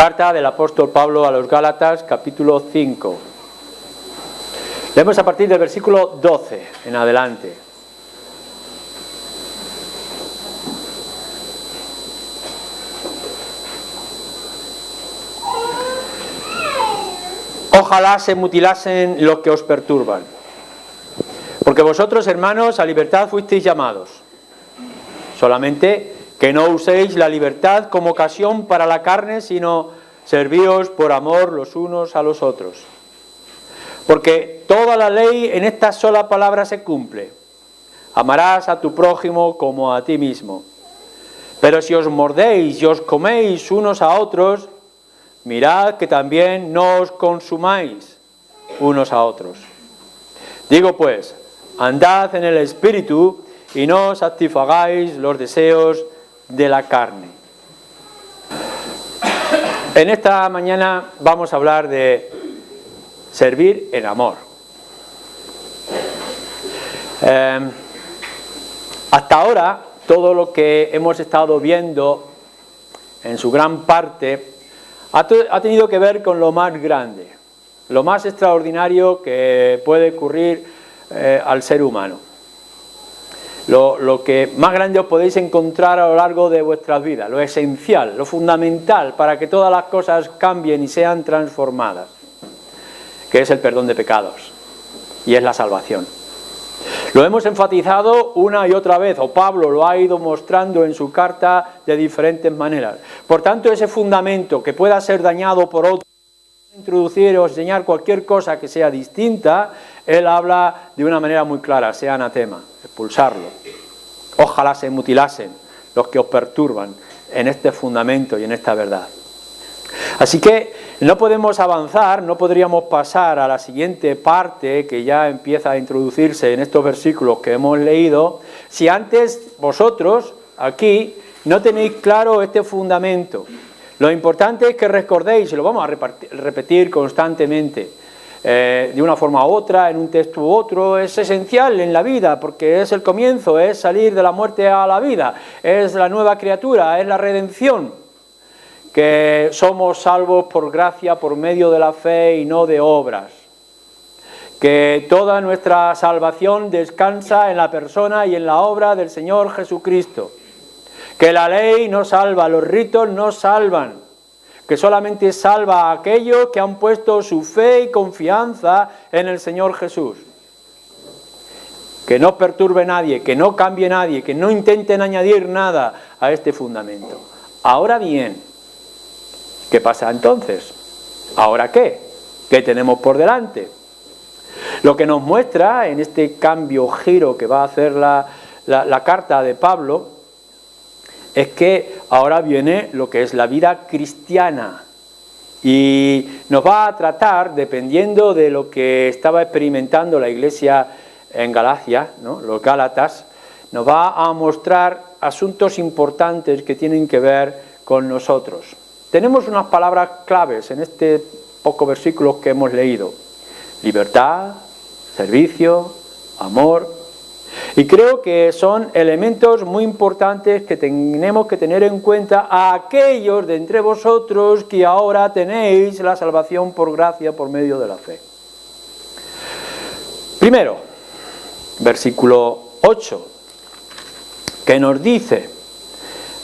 Carta del apóstol Pablo a los Gálatas, capítulo 5. Leemos a partir del versículo 12 en adelante. Ojalá se mutilasen los que os perturban. Porque vosotros, hermanos, a libertad fuisteis llamados. Solamente que no uséis la libertad como ocasión para la carne, sino servíos por amor los unos a los otros. Porque toda la ley en esta sola palabra se cumple: amarás a tu prójimo como a ti mismo. Pero si os mordéis y os coméis unos a otros, mirad que también no os consumáis unos a otros. Digo pues, andad en el Espíritu y no satisfagáis los deseos de la carne. En esta mañana vamos a hablar de servir en amor. Hasta ahora, todo lo que hemos estado viendo, en su gran parte, ha tenido que ver con lo más grande, lo más extraordinario que puede ocurrir al ser humano. Lo que más grande os podéis encontrar a lo largo de vuestras vidas, lo esencial, lo fundamental para que todas las cosas cambien y sean transformadas, que es el perdón de pecados y es la salvación. Lo hemos enfatizado una y otra vez, o Pablo lo ha ido mostrando en su carta de diferentes maneras. Por tanto, ese fundamento que pueda ser dañado por otro, introducir o enseñar cualquier cosa que sea distinta, él habla de una manera muy clara: sea anatema, expulsarlo. Ojalá se mutilasen los que os perturban en este fundamento y en esta verdad. Así que no podemos avanzar, no podríamos pasar a la siguiente parte que ya empieza a introducirse en estos versículos que hemos leído, si antes vosotros aquí no tenéis claro este fundamento. Lo importante es que recordéis, y lo vamos a repetir constantemente, de una forma u otra, en un texto u otro, es esencial en la vida, porque es el comienzo, es salir de la muerte a la vida, es la nueva criatura, es la redención, que somos salvos por gracia, por medio de la fe y no de obras, que toda nuestra salvación descansa en la persona y en la obra del Señor Jesucristo, que la ley no salva, los ritos no salvan, que solamente salva a aquellos que han puesto su fe y confianza en el Señor Jesús. Que no perturbe nadie, que no cambie nadie, que no intenten añadir nada a este fundamento. Ahora bien, ¿qué pasa entonces? ¿Ahora qué? ¿Qué tenemos por delante? Lo que nos muestra en este cambio, giro que va a hacer la carta de Pablo, es que ahora viene lo que es la vida cristiana y nos va a tratar, dependiendo de lo que estaba experimentando la iglesia en Galacia, ¿no? Los Gálatas, nos va a mostrar asuntos importantes que tienen que ver con nosotros. Tenemos unas palabras claves en este pocos versículos que hemos leído: libertad, servicio, amor. Y creo que son elementos muy importantes que tenemos que tener en cuenta a aquellos de entre vosotros que ahora tenéis la salvación por gracia por medio de la fe. Primero, versículo 8, que nos dice,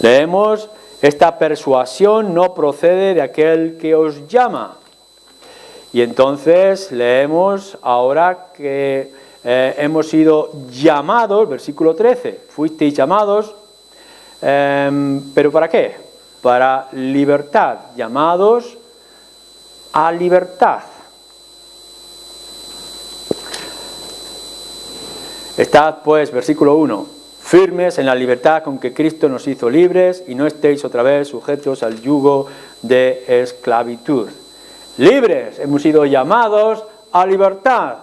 leemos: esta persuasión no procede de aquel que os llama. Y entonces leemos ahora que hemos sido llamados, versículo 13, fuisteis llamados, ¿pero para qué? Para libertad, llamados a libertad. Estad pues, versículo 1, firmes en la libertad con que Cristo nos hizo libres, y no estéis otra vez sujetos al yugo de esclavitud. Libres, hemos sido llamados a libertad.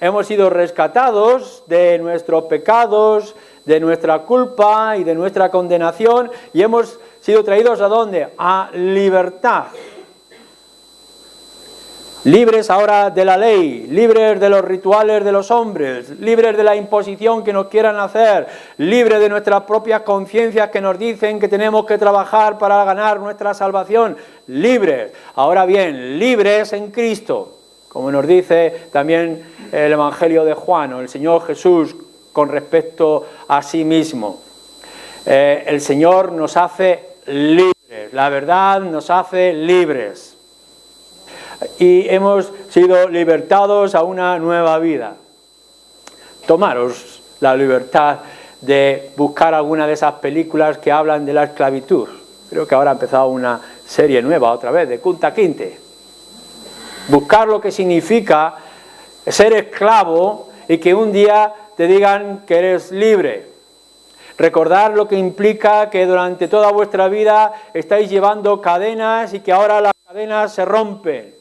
Hemos sido rescatados de nuestros pecados, de nuestra culpa y de nuestra condenación, y hemos sido traídos ¿a dónde? A libertad. Libres ahora de la ley, libres de los rituales de los hombres, libres de la imposición que nos quieran hacer, libres de nuestras propias conciencias que nos dicen que tenemos que trabajar para ganar nuestra salvación. Libres. Ahora bien, libres en Cristo, como nos dice también el Evangelio de Juan, o el Señor Jesús con respecto a sí mismo. El Señor nos hace libres, la verdad nos hace libres. Y hemos sido libertados a una nueva vida. Tomaros la libertad de buscar alguna de esas películas que hablan de la esclavitud. Creo que ahora ha empezado una serie nueva otra vez, de Kunta Kinte. Buscar lo que significa ser esclavo y que un día te digan que eres libre. Recordar lo que implica que durante toda vuestra vida estáis llevando cadenas y que ahora las cadenas se rompen.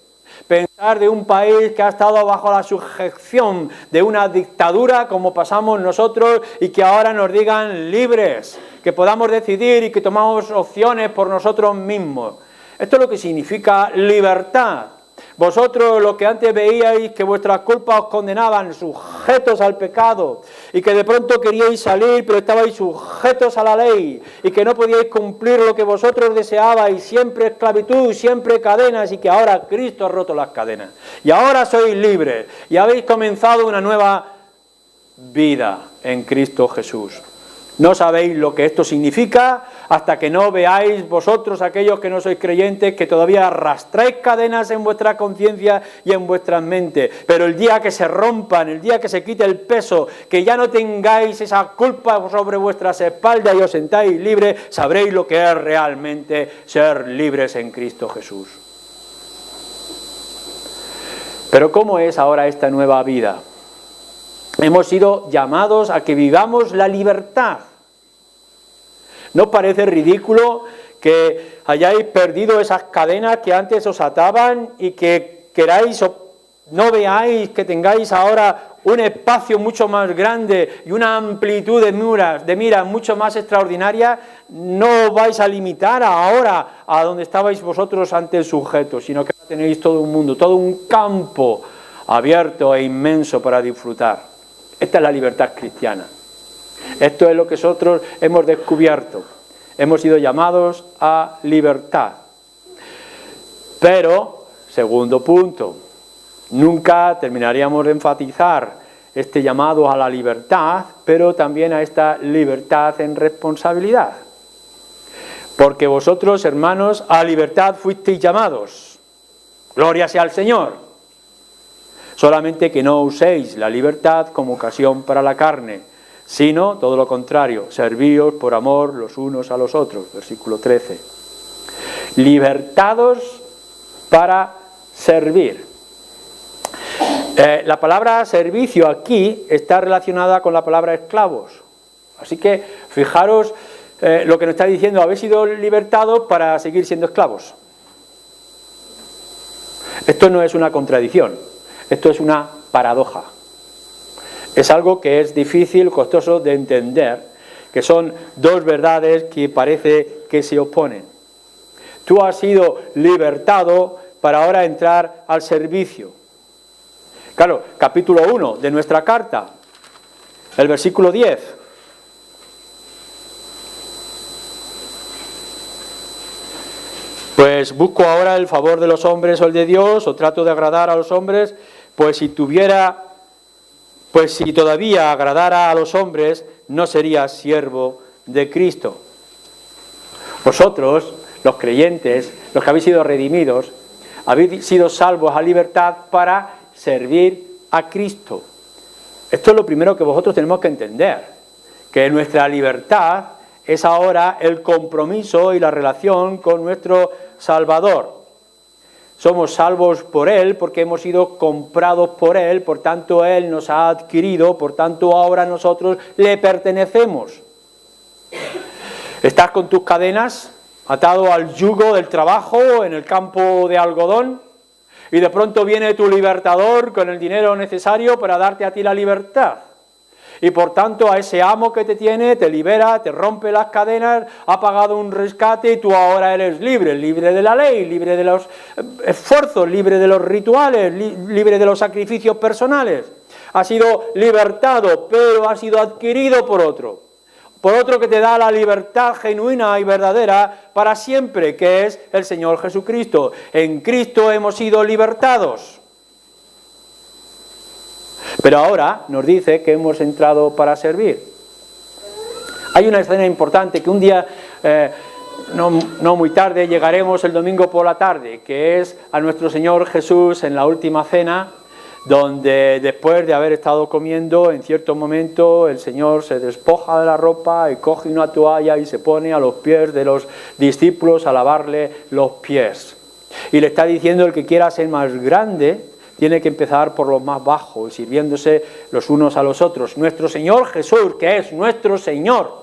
Pensar de un país que ha estado bajo la sujeción de una dictadura como pasamos nosotros y que ahora nos digan libres, que podamos decidir y que tomamos opciones por nosotros mismos. Esto es lo que significa libertad. Vosotros, lo que antes veíais que vuestras culpas os condenaban, sujetos al pecado, y que de pronto queríais salir, pero estabais sujetos a la ley, y que no podíais cumplir lo que vosotros deseabais, siempre esclavitud, siempre cadenas, y que ahora Cristo ha roto las cadenas. Y ahora sois libres, y habéis comenzado una nueva vida en Cristo Jesús. No sabéis lo que esto significa hasta que no veáis vosotros, aquellos que no sois creyentes, que todavía arrastráis cadenas en vuestra conciencia y en vuestras mentes. Pero el día que se rompan, el día que se quite el peso, que ya no tengáis esa culpa sobre vuestras espaldas y os sentáis libres, sabréis lo que es realmente ser libres en Cristo Jesús. Pero ¿cómo es ahora esta nueva vida? Hemos sido llamados a que vivamos la libertad. ¿No os parece ridículo que hayáis perdido esas cadenas que antes os ataban y que queráis o no veáis que tengáis ahora un espacio mucho más grande y una amplitud de miras mucho más extraordinaria? No os vais a limitar ahora a donde estabais vosotros ante el sujeto, sino que tenéis todo un mundo, todo un campo abierto e inmenso para disfrutar. Esta es la libertad cristiana. Esto es lo que nosotros hemos descubierto. Hemos sido llamados a libertad. Pero, segundo punto, nunca terminaríamos de enfatizar este llamado a la libertad, pero también a esta libertad en responsabilidad. Porque vosotros, hermanos, a libertad fuisteis llamados. Gloria sea al Señor. Solamente que no uséis la libertad como ocasión para la carne, sino todo lo contrario, servíos por amor los unos a los otros, versículo 13. Libertados para servir. La palabra servicio aquí está relacionada con la palabra esclavos. Así que fijaros lo que nos está diciendo, habéis sido libertados para seguir siendo esclavos. Esto no es una contradicción. Esto es una paradoja. Es algo que es difícil, costoso de entender, que son dos verdades que parece que se oponen. Tú has sido libertado para ahora entrar al servicio. Claro, capítulo 1 de nuestra carta, el versículo 10. Pues busco ahora el favor de los hombres o el de Dios, o trato de agradar a los hombres. Pues si todavía agradara a los hombres, no sería siervo de Cristo. Vosotros, los creyentes, los que habéis sido redimidos, habéis sido salvos a libertad para servir a Cristo. Esto es lo primero que vosotros tenemos que entender, que nuestra libertad es ahora el compromiso y la relación con nuestro Salvador. Somos salvos por Él porque hemos sido comprados por Él, por tanto Él nos ha adquirido, por tanto ahora nosotros le pertenecemos. ¿Estás con tus cadenas atado al yugo del trabajo en el campo de algodón? Y de pronto viene tu libertador con el dinero necesario para darte a ti la libertad. Y por tanto a ese amo que te tiene, te libera, te rompe las cadenas, ha pagado un rescate y tú ahora eres libre, libre de la ley, libre de los esfuerzos, libre de los rituales, libre de los sacrificios personales. Ha sido libertado, pero ha sido adquirido por otro que te da la libertad genuina y verdadera para siempre, que es el Señor Jesucristo. En Cristo hemos sido libertados. Pero ahora nos dice que hemos entrado para servir. Hay una escena importante que un día, no muy tarde, llegaremos el domingo por la tarde, que es a nuestro Señor Jesús en la última cena, donde después de haber estado comiendo, en cierto momento el Señor se despoja de la ropa y coge una toalla y se pone a los pies de los discípulos a lavarle los pies. Y le está diciendo: el que quiera ser más grande tiene que empezar por los más bajos, sirviéndose los unos a los otros. Nuestro Señor Jesús, que es nuestro Señor,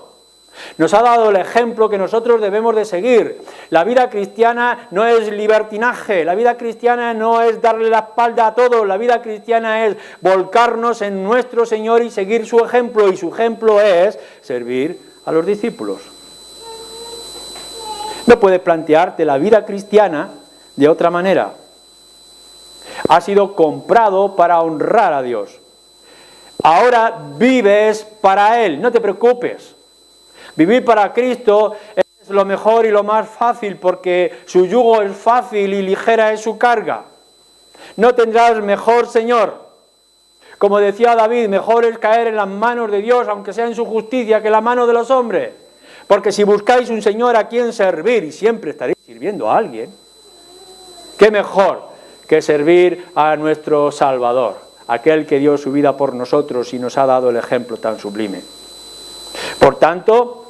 nos ha dado el ejemplo que nosotros debemos de seguir. La vida cristiana no es libertinaje, la vida cristiana no es darle la espalda a todo, la vida cristiana es volcarnos en nuestro Señor y seguir su ejemplo, y su ejemplo es servir a los discípulos. No puedes plantearte la vida cristiana de otra manera. Ha sido comprado para honrar a Dios. Ahora vives para Él, no te preocupes. Vivir para Cristo es lo mejor y lo más fácil, porque su yugo es fácil y ligera es su carga. No tendrás mejor Señor. Como decía David, mejor es caer en las manos de Dios, aunque sea en su justicia, que en la mano de los hombres. Porque si buscáis un Señor a quien servir, y siempre estaréis sirviendo a alguien, ¿qué mejor que servir a nuestro Salvador, aquel que dio su vida por nosotros y nos ha dado el ejemplo tan sublime? Por tanto,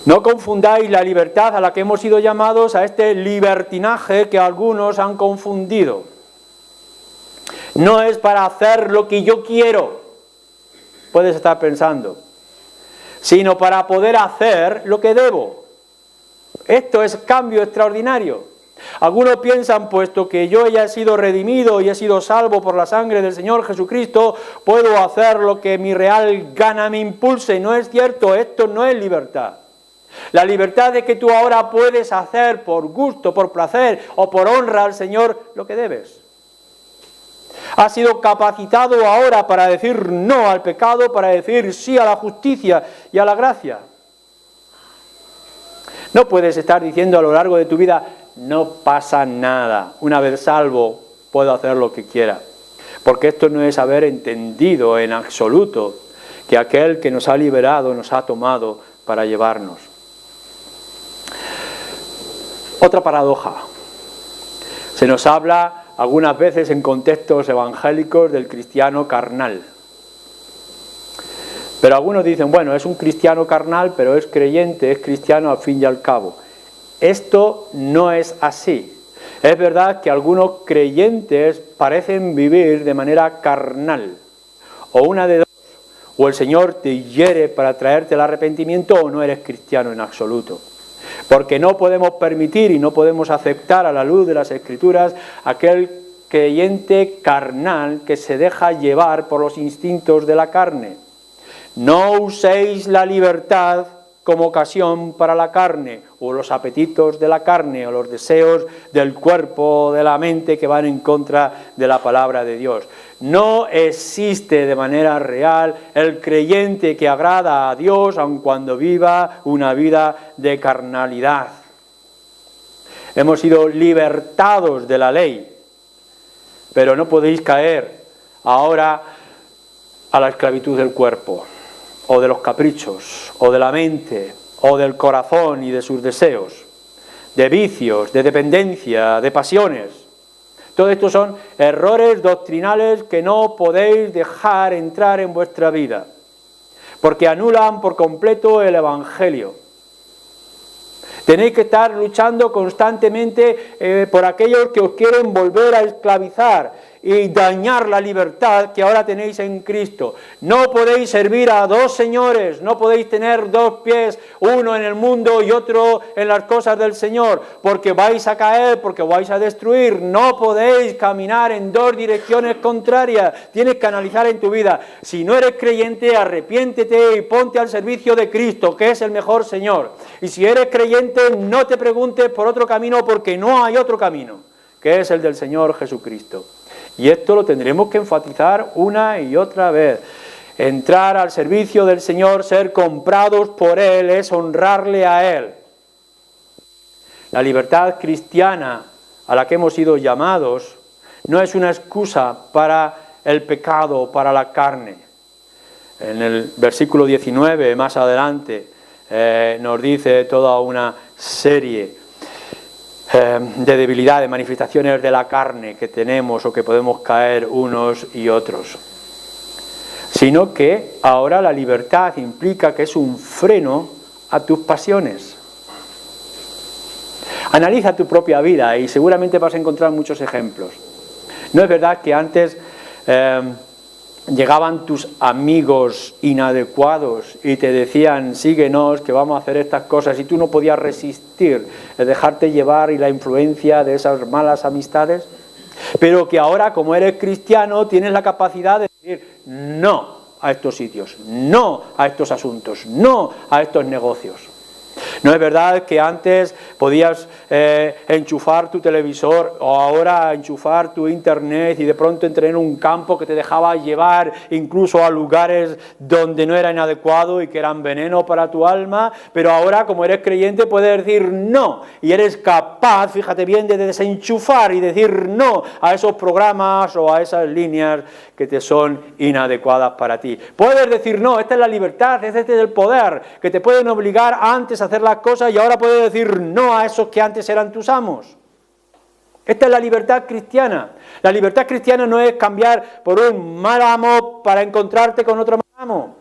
no confundáis la libertad a la que hemos sido llamados a este libertinaje que algunos han confundido. No es para hacer lo que yo quiero, puedes estar pensando, sino para poder hacer lo que debo. Esto es cambio extraordinario. Algunos piensan, puesto que yo ya he sido redimido y he sido salvo por la sangre del Señor Jesucristo, puedo hacer lo que mi real gana me impulse. No es cierto, esto no es libertad. La libertad es que tú ahora puedes hacer por gusto, por placer o por honra al Señor lo que debes. Has sido capacitado ahora para decir no al pecado, para decir sí a la justicia y a la gracia. No puedes estar diciendo a lo largo de tu vida: no pasa nada, una vez salvo puedo hacer lo que quiera. Porque esto no es haber entendido en absoluto que aquel que nos ha liberado nos ha tomado para llevarnos. Otra paradoja. Se nos habla algunas veces en contextos evangélicos del cristiano carnal. Pero algunos dicen, bueno, es un cristiano carnal, pero es creyente, es cristiano al fin y al cabo. Esto no es así. Es verdad que algunos creyentes parecen vivir de manera carnal. O una de dos. O el Señor te hiere para traerte el arrepentimiento, o no eres cristiano en absoluto. Porque no podemos permitir y no podemos aceptar a la luz de las Escrituras aquel creyente carnal que se deja llevar por los instintos de la carne. No uséis la libertad como ocasión para la carne, o los apetitos de la carne, o los deseos del cuerpo o de la mente que van en contra de la palabra de Dios. No existe de manera real el creyente que agrada a Dios, aun cuando viva una vida de carnalidad. Hemos sido libertados de la ley, pero no podéis caer ahora a la esclavitud del cuerpo, o de los caprichos, o de la mente, o del corazón y de sus deseos, de vicios, de dependencia, de pasiones. Todo esto son errores doctrinales que no podéis dejar entrar en vuestra vida, porque anulan por completo el Evangelio. Tenéis que estar luchando constantemente por aquellos que os quieren volver a esclavizar, y dañar la libertad que ahora tenéis en Cristo. No podéis servir a dos señores, no podéis tener dos pies, uno en el mundo y otro en las cosas del Señor, porque vais a caer, porque vais a destruir. No podéis caminar en dos direcciones contrarias. Tienes que analizar en tu vida. Si no eres creyente, arrepiéntete y ponte al servicio de Cristo, que es el mejor Señor. Y si eres creyente, no te preguntes por otro camino, porque no hay otro camino, que es el del Señor Jesucristo. Y esto lo tendremos que enfatizar una y otra vez. Entrar al servicio del Señor, ser comprados por Él, es honrarle a Él. La libertad cristiana a la que hemos sido llamados no es una excusa para el pecado, para la carne. En el versículo 19, más adelante, nos dice toda una serie de debilidades, manifestaciones de la carne que tenemos o que podemos caer unos y otros. Sino que ahora la libertad implica que es un freno a tus pasiones. Analiza tu propia vida y seguramente vas a encontrar muchos ejemplos. ¿No es verdad que antes llegaban tus amigos inadecuados y te decían, síguenos, que vamos a hacer estas cosas, y tú no podías resistir el dejarte llevar y la influencia de esas malas amistades? Pero que ahora, como eres cristiano, tienes la capacidad de decir no a estos sitios, no a estos asuntos, no a estos negocios. ¿No es verdad que antes podías enchufar tu televisor o ahora enchufar tu internet y de pronto entrar en un campo que te dejaba llevar incluso a lugares donde no era inadecuado y que eran veneno para tu alma? Pero ahora, como eres creyente, puedes decir no y eres capaz, fíjate bien, de desenchufar y decir no a esos programas o a esas líneas que te son inadecuadas para ti. Puedes decir no, esta es la libertad, este es el poder, que te pueden obligar antes a hacer las cosas y ahora puedes decir no a esos que antes eran tus amos. Esta es la libertad cristiana. La libertad cristiana no es cambiar por un mal amo para encontrarte con otro mal amo.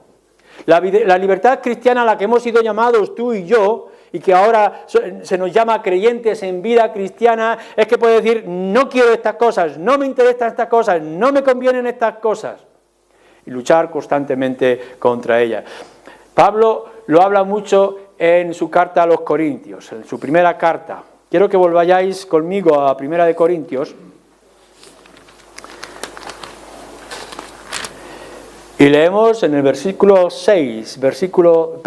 La libertad cristiana a la que hemos sido llamados tú y yo, y que ahora se nos llama creyentes en vida cristiana, es que puedes decir no quiero estas cosas, no me interesan estas cosas, no me convienen estas cosas, y luchar constantemente contra ellas. Pablo lo habla mucho en su carta a los Corintios, en su primera carta. Quiero que volváis conmigo a Primera de Corintios y leemos en el capítulo 6, versículo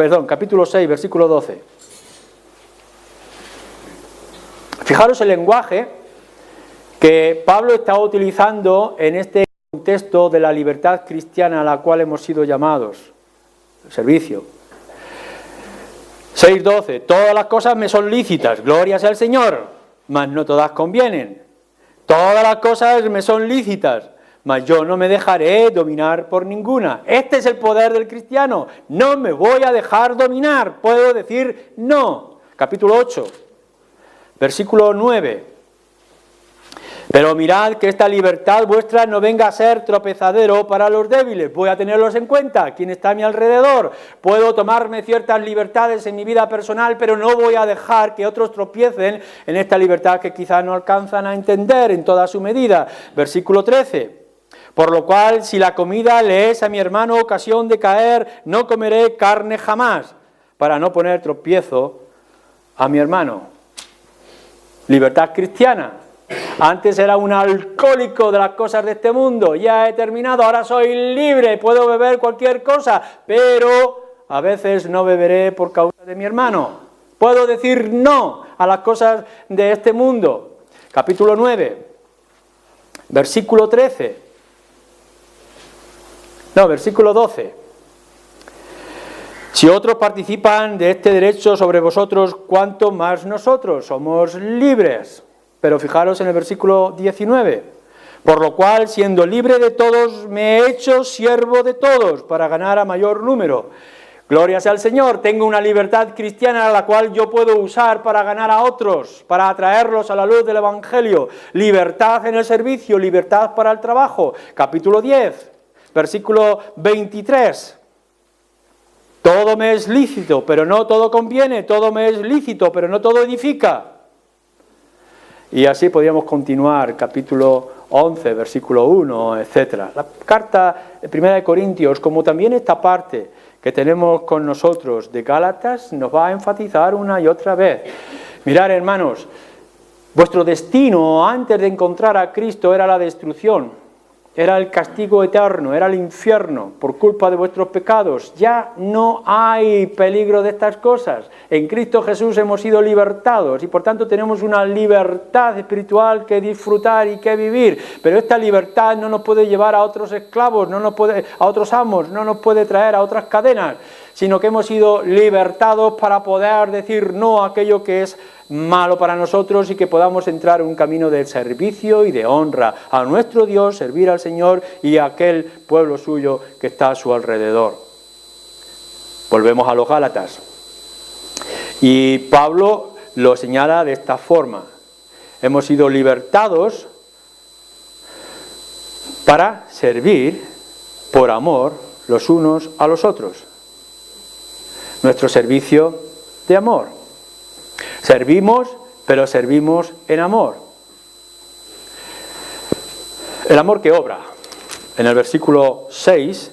12. Fijaros el lenguaje que Pablo está utilizando en este contexto de la libertad cristiana a la cual hemos sido llamados, el servicio. 6:12, todas las cosas me son lícitas, gloria sea al Señor, mas no todas convienen. Todas las cosas me son lícitas, mas yo no me dejaré dominar por ninguna. Este es el poder del cristiano, no me voy a dejar dominar, puedo decir no. Capítulo 8, versículo 9. Pero mirad que esta libertad vuestra no venga a ser tropezadero para los débiles. Voy a tenerlos en cuenta, quién está a mi alrededor. Puedo tomarme ciertas libertades en mi vida personal, pero no voy a dejar que otros tropiecen en esta libertad que quizás no alcanzan a entender en toda su medida. Versículo 13. Por lo cual, si la comida le es a mi hermano ocasión de caer, no comeré carne jamás, para no poner tropiezo a mi hermano. Libertad cristiana. Antes era un alcohólico de las cosas de este mundo, ya he terminado, ahora soy libre, puedo beber cualquier cosa, pero a veces no beberé por causa de mi hermano. Puedo decir no a las cosas de este mundo. Capítulo 9, versículo 13. No, versículo 12. Si otros participan de este derecho sobre vosotros, ¿cuánto más nosotros? Somos libres. Pero fijaros en el versículo 19. Por lo cual, siendo libre de todos, me he hecho siervo de todos, para ganar a mayor número. Gloria sea al Señor, tengo una libertad cristiana a la cual yo puedo usar para ganar a otros, para atraerlos a la luz del Evangelio. Libertad en el servicio, libertad para el trabajo. Capítulo 10, versículo 23. Todo me es lícito, pero no todo conviene. Todo me es lícito, pero no todo edifica. Y así podríamos continuar. Capítulo 11, versículo 1, etc. La carta de 1 Corintios, como también esta parte que tenemos con nosotros de Gálatas, nos va a enfatizar una y otra vez. Mirad, hermanos, vuestro destino antes de encontrar a Cristo era la destrucción. Era el castigo eterno, era el infierno por culpa de vuestros pecados. Ya no hay peligro de estas cosas. En Cristo Jesús hemos sido libertados y por tanto tenemos una libertad espiritual que disfrutar y que vivir. Pero esta libertad no nos puede llevar a otros esclavos, no nos puede, a otros amos, no nos puede traer a otras cadenas, sino que hemos sido libertados para poder decir no a aquello que es malo para nosotros y que podamos entrar en un camino de servicio y de honra a nuestro Dios, servir al Señor y a aquel pueblo suyo que está a su alrededor. Volvemos a los Gálatas. Y Pablo lo señala de esta forma. Hemos sido libertados para servir por amor los unos a los otros. Nuestro servicio de amor. Servimos, pero servimos en amor. El amor que obra. En el versículo 6,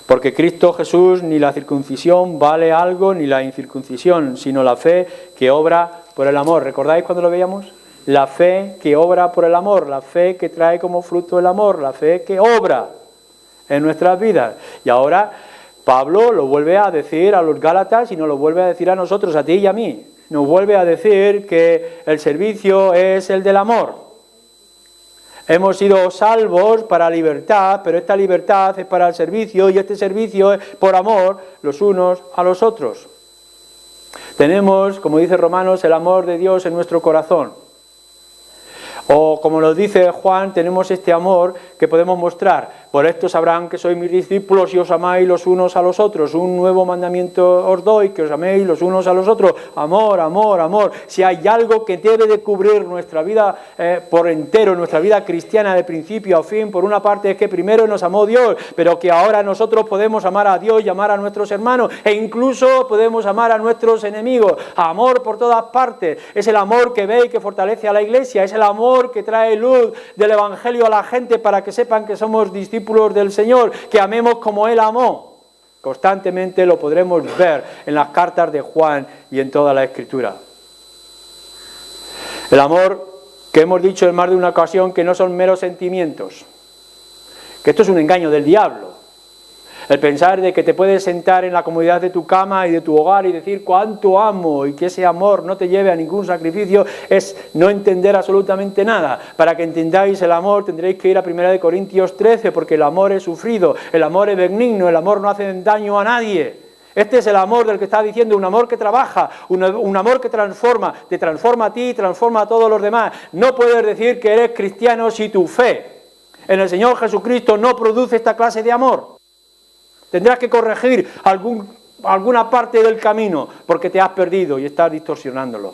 porque Cristo Jesús ni la circuncisión vale algo, ni la incircuncisión, sino la fe que obra por el amor. ¿Recordáis cuando lo veíamos? La fe que obra por el amor, la fe que trae como fruto el amor, la fe que obra en nuestras vidas. Y ahora Pablo lo vuelve a decir a los Gálatas y nos lo vuelve a decir a nosotros, a ti y a mí. Nos vuelve a decir que el servicio es el del amor. Hemos sido salvos para libertad, pero esta libertad es para el servicio y este servicio es por amor los unos a los otros. Tenemos, como dice Romanos, el amor de Dios en nuestro corazón. O como nos dice Juan, tenemos este amor que podemos mostrar. Por esto sabrán que sois mis discípulos y os amáis los unos a los otros. Un nuevo mandamiento os doy, que os améis los unos a los otros. Amor, amor, amor. Si hay algo que debe de cubrir nuestra vida por entero, nuestra vida cristiana de principio a fin, por una parte es que primero nos amó Dios, pero que ahora nosotros podemos amar a Dios y amar a nuestros hermanos, e incluso podemos amar a nuestros enemigos. Amor por todas partes. Es el amor que ve y que fortalece a la iglesia. Es el amor que trae luz del Evangelio a la gente para que sepan que somos discípulos del Señor, que amemos como Él amó. Constantemente lo podremos ver en las cartas de Juan y en toda la Escritura. El amor que hemos dicho en más de una ocasión que no son meros sentimientos, que esto es un engaño del diablo. El pensar de que te puedes sentar en la comodidad de tu cama y de tu hogar y decir cuánto amo y que ese amor no te lleve a ningún sacrificio es no entender absolutamente nada. Para que entendáis el amor tendréis que ir a 1 Corintios 13 porque el amor es sufrido, el amor es benigno, el amor no hace daño a nadie. Este es el amor del que está diciendo, un amor que trabaja, un amor que transforma, te transforma a ti y transforma a todos los demás. No puedes decir que eres cristiano si tu fe en el Señor Jesucristo no produce esta clase de amor. Tendrás que corregir alguna parte del camino porque te has perdido y estás distorsionándolo.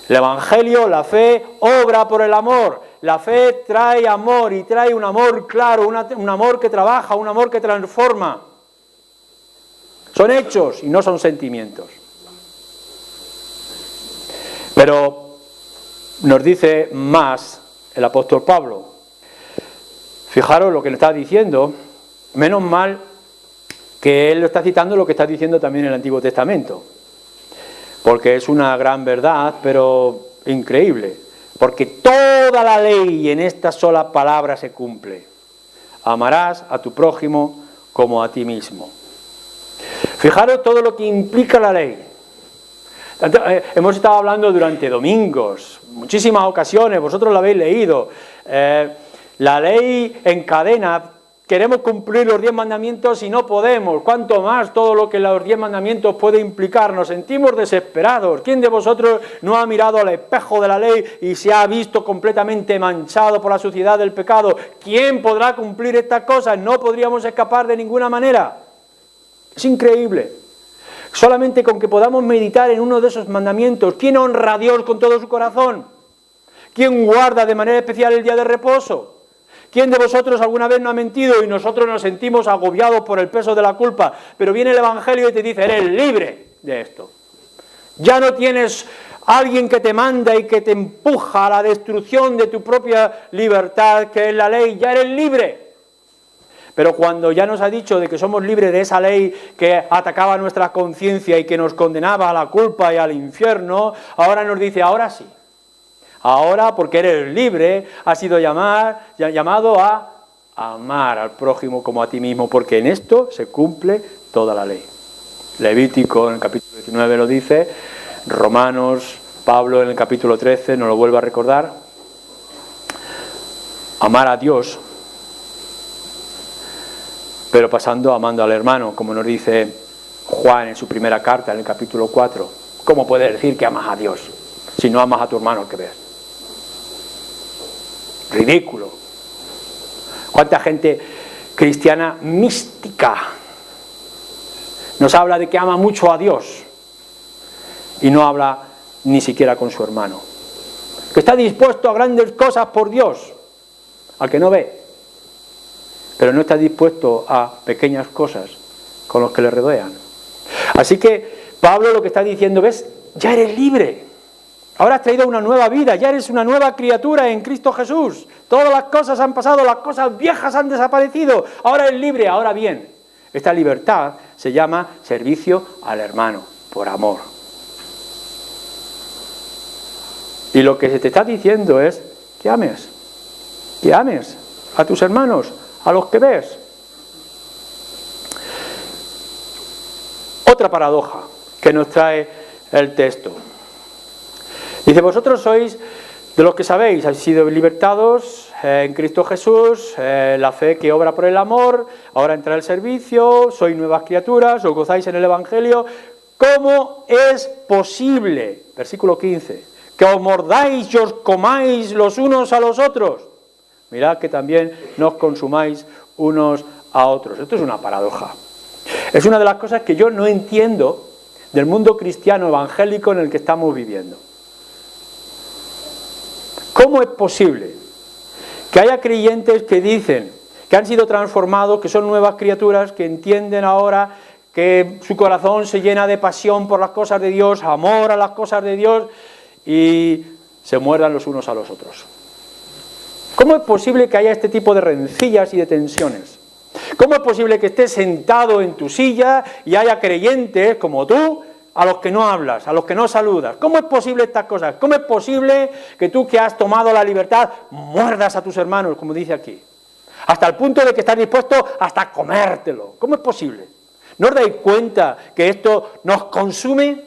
El Evangelio, la fe, obra por el amor. La fe trae amor y trae un amor claro, un amor que trabaja, un amor que transforma. Son hechos y no son sentimientos. Pero nos dice más el apóstol Pablo. Fijaros lo que le está diciendo. Menos mal que él lo está citando lo que está diciendo también en el Antiguo Testamento, porque es una gran verdad, pero increíble, porque toda la ley en esta sola palabra se cumple: amarás a tu prójimo como a ti mismo. Fijaros todo lo que implica la ley. Hemos estado hablando durante domingos, muchísimas ocasiones, vosotros lo habéis leído. La ley encadena. Queremos cumplir los 10 mandamientos y no podemos. Cuanto más todo lo que los 10 mandamientos puede implicar. Nos sentimos desesperados. ¿Quién de vosotros no ha mirado al espejo de la ley y se ha visto completamente manchado por la suciedad del pecado? ¿Quién podrá cumplir estas cosas? No podríamos escapar de ninguna manera. Es increíble. Solamente con que podamos meditar en uno de esos mandamientos. ¿Quién honra a Dios con todo su corazón? ¿Quién guarda de manera especial el día de reposo? ¿Quién de vosotros alguna vez no ha mentido y nosotros nos sentimos agobiados por el peso de la culpa? Pero viene el Evangelio y te dice, eres libre de esto. Ya no tienes alguien que te manda y que te empuja a la destrucción de tu propia libertad, que es la ley, ya eres libre. Pero cuando ya nos ha dicho de que somos libres de esa ley que atacaba nuestra conciencia y que nos condenaba a la culpa y al infierno, ahora nos dice, ahora sí. Ahora, porque eres libre, has sido llamado a amar al prójimo como a ti mismo, porque en esto se cumple toda la ley. Levítico en el capítulo 19 lo dice, Romanos, Pablo en el capítulo 13 nos lo vuelve a recordar. Amar a Dios, pero pasando amando al hermano, como nos dice Juan en su primera carta, en el capítulo 4. ¿Cómo puedes decir que amas a Dios si no amas a tu hermano que ves? Ridículo. ¿Cuánta gente cristiana mística nos habla de que ama mucho a Dios y no habla ni siquiera con su hermano? Que está dispuesto a grandes cosas por Dios, al que no ve, pero no está dispuesto a pequeñas cosas con los que le rodean. Así que Pablo lo que está diciendo, ¿ves? Ya eres libre. Ahora has traído una nueva vida, ya eres una nueva criatura en Cristo Jesús. Todas las cosas han pasado, las cosas viejas han desaparecido. Ahora eres libre, ahora bien. Esta libertad se llama servicio al hermano, por amor. Y lo que se te está diciendo es que ames a tus hermanos, a los que ves. Otra paradoja que nos trae el texto. Dice, vosotros sois de los que sabéis, habéis sido libertados en Cristo Jesús, la fe que obra por el amor, ahora entra el servicio, sois nuevas criaturas, os gozáis en el Evangelio. ¿Cómo es posible, versículo 15, que os mordáis y os comáis los unos a los otros? Mirad que también no os consumáis unos a otros. Esto es una paradoja. Es una de las cosas que yo no entiendo del mundo cristiano evangélico en el que estamos viviendo. ¿Cómo es posible que haya creyentes que dicen que han sido transformados, que son nuevas criaturas, que entienden ahora que su corazón se llena de pasión por las cosas de Dios, amor a las cosas de Dios, y se muerdan los unos a los otros? ¿Cómo es posible que haya este tipo de rencillas y de tensiones? ¿Cómo es posible que estés sentado en tu silla y haya creyentes como tú a los que no hablas, a los que no saludas? ¿Cómo es posible estas cosas? ¿Cómo es posible que tú, que has tomado la libertad, muerdas a tus hermanos, como dice aquí? Hasta el punto de que estás dispuesto hasta comértelo. ¿Cómo es posible? ¿No os dais cuenta que esto nos consume?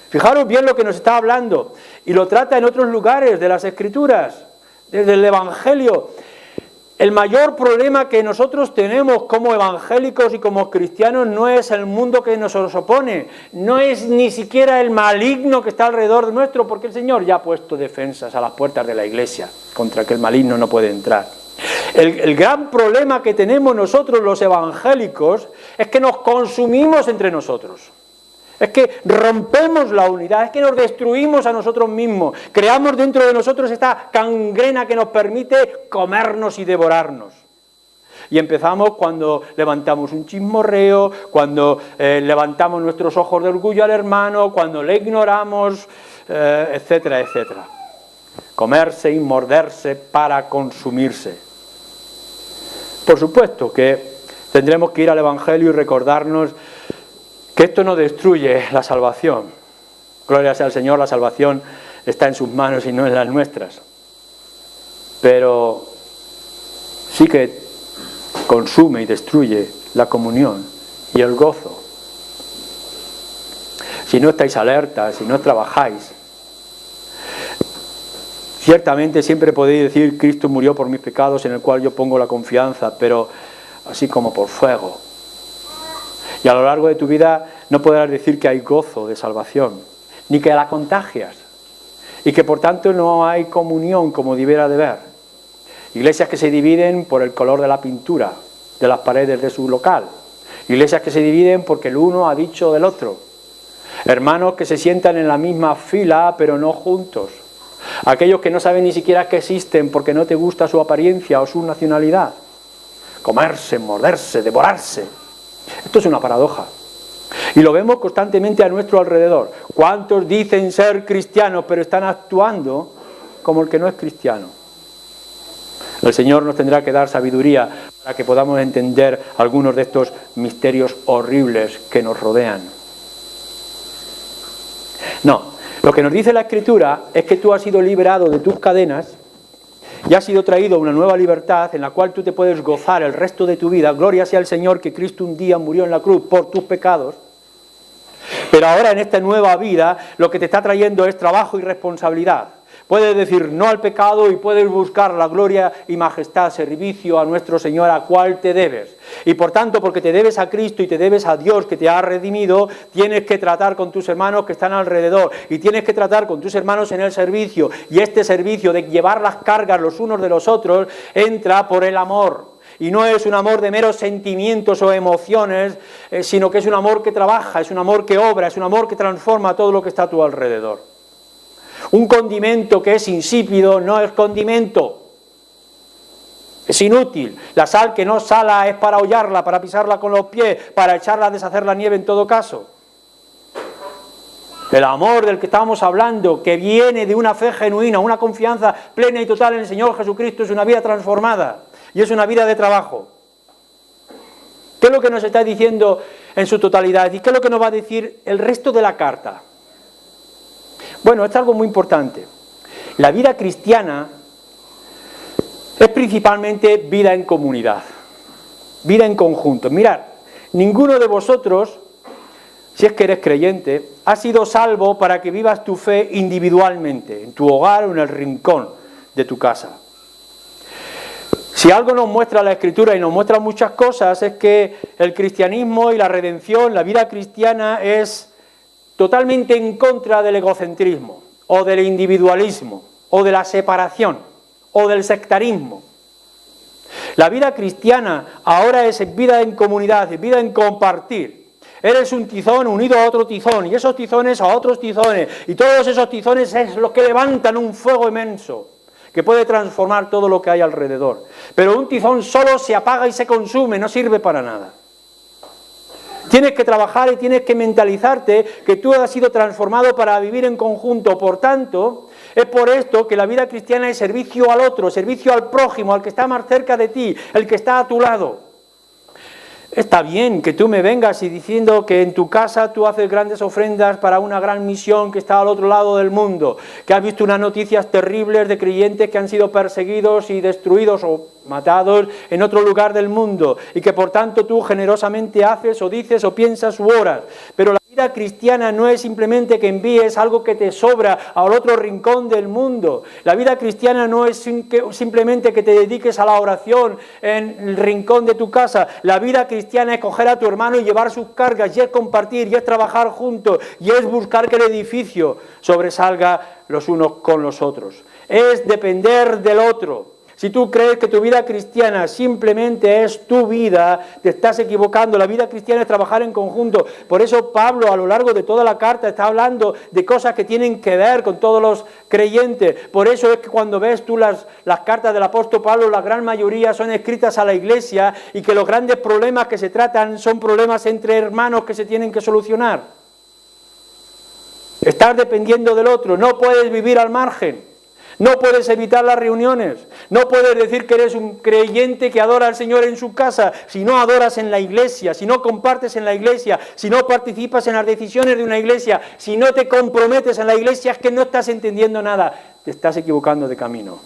Fijaros bien lo que nos está hablando, y lo trata en otros lugares de las Escrituras, desde el Evangelio. El mayor problema que nosotros tenemos como evangélicos y como cristianos no es el mundo que nos opone, no es ni siquiera el maligno que está alrededor nuestro, porque el Señor ya ha puesto defensas a las puertas de la iglesia contra que el maligno no puede entrar. El gran problema que tenemos nosotros los evangélicos es que nos consumimos entre nosotros. Es que rompemos la unidad, es que nos destruimos a nosotros mismos, creamos dentro de nosotros esta gangrena que nos permite comernos y devorarnos. Y empezamos cuando levantamos un chismorreo, cuando levantamos nuestros ojos de orgullo al hermano, cuando le ignoramos, etcétera, etcétera. Comerse y morderse para consumirse. Por supuesto que tendremos que ir al Evangelio y recordarnos que esto no destruye la salvación. Gloria sea al Señor, la salvación está en sus manos y no en las nuestras. Pero sí que consume y destruye la comunión y el gozo. Si no estáis alertas, si no trabajáis, ciertamente siempre podéis decir, Cristo murió por mis pecados, en el cual yo pongo la confianza, pero así como por fuego. Y a lo largo de tu vida no podrás decir que hay gozo de salvación, ni que la contagias, y que por tanto no hay comunión como debiera de haber. Iglesias que se dividen por el color de la pintura de las paredes de su local, iglesias que se dividen porque el uno ha dicho del otro, hermanos que se sientan en la misma fila pero no juntos, aquellos que no saben ni siquiera que existen porque no te gusta su apariencia o su nacionalidad, comerse, morderse, devorarse. Esto es una paradoja. Y lo vemos constantemente a nuestro alrededor. ¿Cuántos dicen ser cristianos pero están actuando como el que no es cristiano? El Señor nos tendrá que dar sabiduría para que podamos entender algunos de estos misterios horribles que nos rodean. No, lo que nos dice la Escritura es que tú has sido liberado de tus cadenas y has sido traído a una nueva libertad en la cual tú te puedes gozar el resto de tu vida. Gloria sea al Señor que Cristo un día murió en la cruz por tus pecados. Pero ahora en esta nueva vida lo que te está trayendo es trabajo y responsabilidad. Puedes decir no al pecado y puedes buscar la gloria y majestad, servicio a nuestro Señor, a cual te debes. Y por tanto, porque te debes a Cristo y te debes a Dios que te ha redimido, tienes que tratar con tus hermanos que están alrededor y tienes que tratar con tus hermanos en el servicio. Y este servicio de llevar las cargas los unos de los otros entra por el amor. Y no es un amor de meros sentimientos o emociones, sino que es un amor que trabaja, es un amor que obra, es un amor que transforma todo lo que está a tu alrededor. Un condimento que es insípido no es condimento, es inútil. La sal que no sala es para hollarla, para pisarla con los pies, para echarla a deshacer la nieve en todo caso. El amor del que estábamos hablando, que viene de una fe genuina, una confianza plena y total en el Señor Jesucristo, es una vida transformada y es una vida de trabajo. ¿Qué es lo que nos está diciendo en su totalidad? ¿Y qué es lo que nos va a decir el resto de la carta? Bueno, esto es algo muy importante. La vida cristiana es principalmente vida en comunidad, vida en conjunto. Mirad, ninguno de vosotros, si es que eres creyente, ha sido salvo para que vivas tu fe individualmente, en tu hogar o en el rincón de tu casa. Si algo nos muestra la Escritura y nos muestra muchas cosas, es que el cristianismo y la redención, la vida cristiana es totalmente en contra del egocentrismo, o del individualismo, o de la separación, o del sectarismo. La vida cristiana ahora es vida en comunidad, es vida en compartir. Eres un tizón unido a otro tizón, y esos tizones a otros tizones, y todos esos tizones es lo que levantan un fuego inmenso, que puede transformar todo lo que hay alrededor. Pero un tizón solo se apaga y se consume, no sirve para nada. Tienes que trabajar y tienes que mentalizarte que tú has sido transformado para vivir en conjunto. Por tanto, es por esto que la vida cristiana es servicio al otro, servicio al prójimo, al que está más cerca de ti, el que está a tu lado. Está bien que tú me vengas y diciendo que en tu casa tú haces grandes ofrendas para una gran misión que está al otro lado del mundo, que has visto unas noticias terribles de creyentes que han sido perseguidos y destruidos o matados en otro lugar del mundo, y que por tanto tú generosamente haces o dices o piensas u oras. Pero la vida cristiana no es simplemente que envíes algo que te sobra al otro rincón del mundo. La vida cristiana no es simplemente que te dediques a la oración en el rincón de tu casa. La vida cristiana es coger a tu hermano y llevar sus cargas, y es compartir, y es trabajar juntos, y es buscar que el edificio sobresalga los unos con los otros. Es depender del otro. Si tú crees que tu vida cristiana simplemente es tu vida, te estás equivocando. La vida cristiana es trabajar en conjunto. Por eso Pablo a lo largo de toda la carta está hablando de cosas que tienen que ver con todos los creyentes. Por eso es que cuando ves tú las cartas del apóstol Pablo, la gran mayoría son escritas a la iglesia, y que los grandes problemas que se tratan son problemas entre hermanos que se tienen que solucionar. Estás dependiendo del otro, no puedes vivir al margen. No puedes evitar las reuniones, no puedes decir que eres un creyente que adora al Señor en su casa si no adoras en la iglesia, si no compartes en la iglesia, si no participas en las decisiones de una iglesia, si no te comprometes en la iglesia, es que no estás entendiendo nada, te estás equivocando de camino.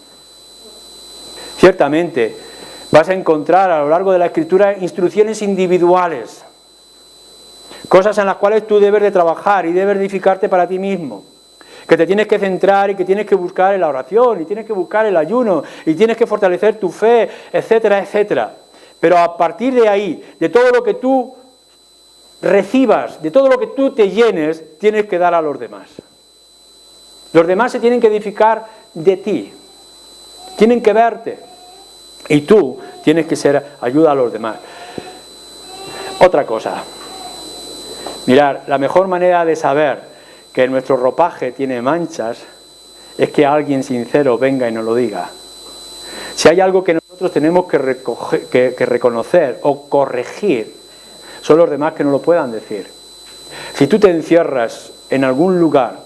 Ciertamente vas a encontrar a lo largo de la Escritura instrucciones individuales, cosas en las cuales tú debes de trabajar y debes edificarte para ti mismo. Que te tienes que centrar y que tienes que buscar en la oración y tienes que buscar el ayuno y tienes que fortalecer tu fe, etcétera, etcétera. Pero a partir de ahí, de todo lo que tú recibas, de todo lo que tú te llenes, tienes que dar a los demás. Los demás se tienen que edificar de ti, tienen que verte, y tú tienes que ser ayuda a los demás. Otra cosa, mirad, la mejor manera de saber que nuestro ropaje tiene manchas es que alguien sincero venga y nos lo diga. Si hay algo que nosotros tenemos que reconocer o corregir, son los demás que no lo puedan decir. Si tú te encierras en algún lugar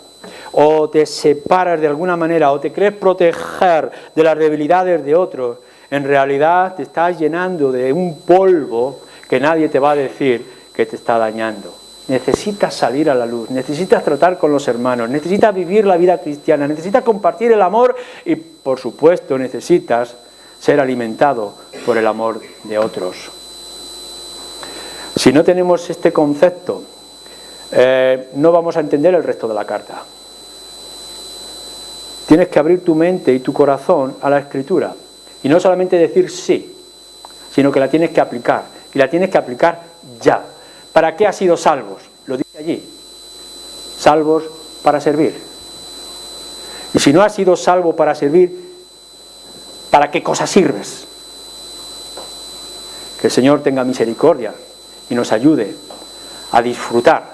o te separas de alguna manera o te crees proteger de las debilidades de otros, en realidad te estás llenando de un polvo que nadie te va a decir que te está dañando. Necesitas salir a la luz, necesitas tratar con los hermanos, necesitas vivir la vida cristiana, necesitas compartir el amor y, por supuesto, necesitas ser alimentado por el amor de otros. Si no tenemos este concepto, no vamos a entender el resto de la carta. Tienes que abrir tu mente y tu corazón a la Escritura. Y no solamente decir sí, sino que la tienes que aplicar. Y la tienes que aplicar ya. ¿Para qué has sido salvos? Lo dice allí. Salvos para servir. Y si no has sido salvo para servir, ¿para qué cosa sirves? Que el Señor tenga misericordia y nos ayude a disfrutar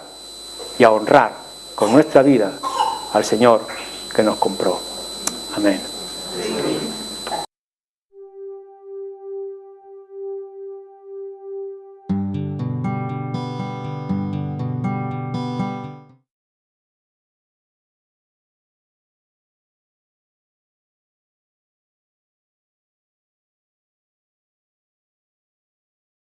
y a honrar con nuestra vida al Señor que nos compró. Amén.